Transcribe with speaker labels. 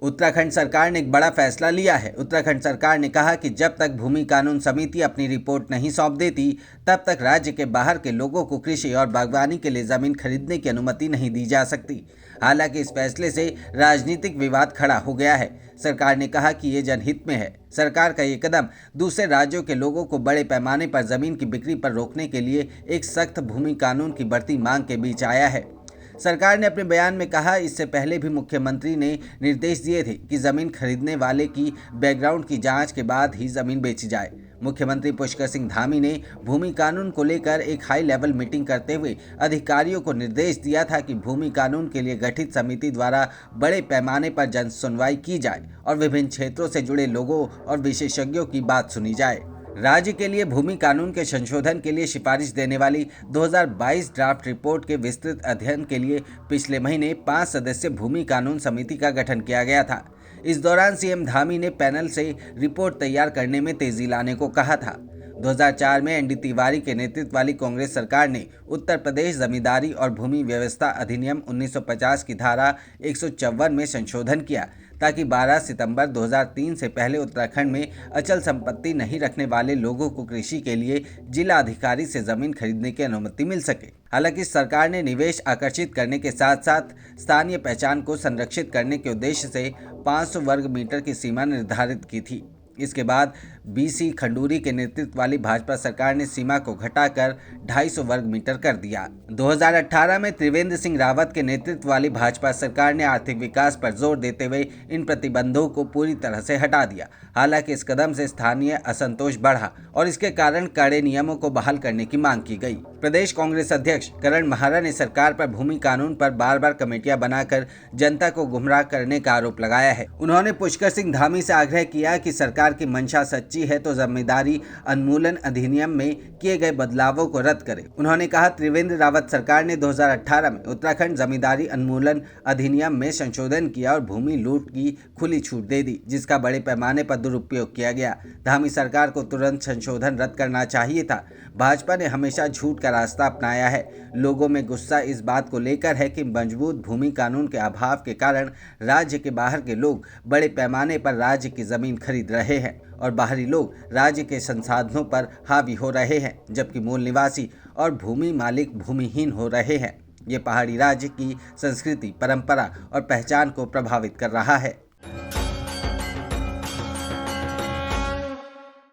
Speaker 1: उत्तराखंड सरकार ने एक बड़ा फैसला लिया है। उत्तराखंड सरकार ने कहा कि जब तक भूमि कानून समिति अपनी रिपोर्ट नहीं सौंप देती, तब तक राज्य के बाहर के लोगों को कृषि और बागवानी के लिए जमीन खरीदने की अनुमति नहीं दी जा सकती। हालांकि इस फैसले से राजनीतिक विवाद खड़ा हो गया है। सरकार ने कहा कि ये जनहित में है। सरकार का ये कदम दूसरे राज्यों के लोगों को बड़े पैमाने पर जमीन की बिक्री पर रोकने के लिए एक सख्त भूमि कानून की बढ़ती मांग के बीच आया है। सरकार ने अपने बयान में कहा, इससे पहले भी मुख्यमंत्री ने निर्देश दिए थे कि जमीन खरीदने वाले की बैकग्राउंड की जांच के बाद ही जमीन बेची जाए। मुख्यमंत्री पुष्कर सिंह धामी ने भूमि कानून को लेकर एक हाई लेवल मीटिंग करते हुए अधिकारियों को निर्देश दिया था कि भूमि कानून के लिए गठित समिति द्वारा बड़े पैमाने पर जन सुनवाई की जाए और विभिन्न क्षेत्रों से जुड़े लोगों और विशेषज्ञों की बात सुनी जाए। राज्य के लिए भूमि कानून के संशोधन के लिए सिफारिश देने वाली 2022 ड्राफ्ट रिपोर्ट के विस्तृत अध्ययन के लिए पिछले महीने 5 सदस्यीय भूमि कानून समिति का गठन किया गया था। इस दौरान सीएम धामी ने पैनल से रिपोर्ट तैयार करने में तेजी लाने को कहा था। 2004 में एनडी तिवारी के नेतृत्व वाली कांग्रेस सरकार ने उत्तर प्रदेश जमींदारी और भूमि व्यवस्था अधिनियम 1950 की धारा 154 में संशोधन किया, ताकि 12 सितंबर 2003 से पहले उत्तराखंड में अचल संपत्ति नहीं रखने वाले लोगों को कृषि के लिए जिला अधिकारी से जमीन खरीदने की अनुमति मिल सके। हालांकि सरकार ने निवेश आकर्षित करने के साथ साथ स्थानीय पहचान को संरक्षित करने के उद्देश्य से 500 वर्ग मीटर की सीमा निर्धारित की थी। इसके बाद बीसी खंडूरी के नेतृत्व वाली भाजपा सरकार ने सीमा को घटाकर 250 वर्ग मीटर कर दिया। 2018 में त्रिवेंद्र सिंह रावत के नेतृत्व वाली भाजपा सरकार ने आर्थिक विकास पर जोर देते हुए इन प्रतिबंधों को पूरी तरह से हटा दिया। हालांकि इस कदम से स्थानीय असंतोष बढ़ा और इसके कारण कड़े नियमों को बहाल करने की मांग की गई। प्रदेश कांग्रेस अध्यक्ष करण महारा ने सरकार पर भूमि कानून पर बार बार कमेटियां बनाकर जनता को गुमराह करने का आरोप लगाया है। उन्होंने पुष्कर सिंह धामी से आग्रह किया कि सरकार की मंशा सच्ची है तो जमींदारी उन्मूलन अधिनियम में किए गए बदलावों को रद्द करे। उन्होंने कहा, त्रिवेंद्र रावत सरकार ने 2018 में उत्तराखंड जमींदारी उन्मूलन अधिनियम में संशोधन किया और भूमि लूट की खुली छूट दे दी, जिसका बड़े पैमाने पर दुरुपयोग किया गया। धामी सरकार को तुरंत संशोधन रद्द करना चाहिए था। भाजपा ने हमेशा झूठ का रास्ता अपनाया है। लोगों में गुस्सा इस बात को लेकर है कि मजबूत भूमि कानून के अभाव के कारण राज्य के बाहर के लोग बड़े पैमाने पर राज्य की जमीन खरीद रहे हैं और बाहरी लोग राज्य के संसाधनों पर हावी हो रहे हैं, जबकि मूल निवासी और भूमि मालिक भूमिहीन हो रहे हैं। ये पहाड़ी राज्य की संस्कृति, परंपरा और पहचान को प्रभावित कर रहा है।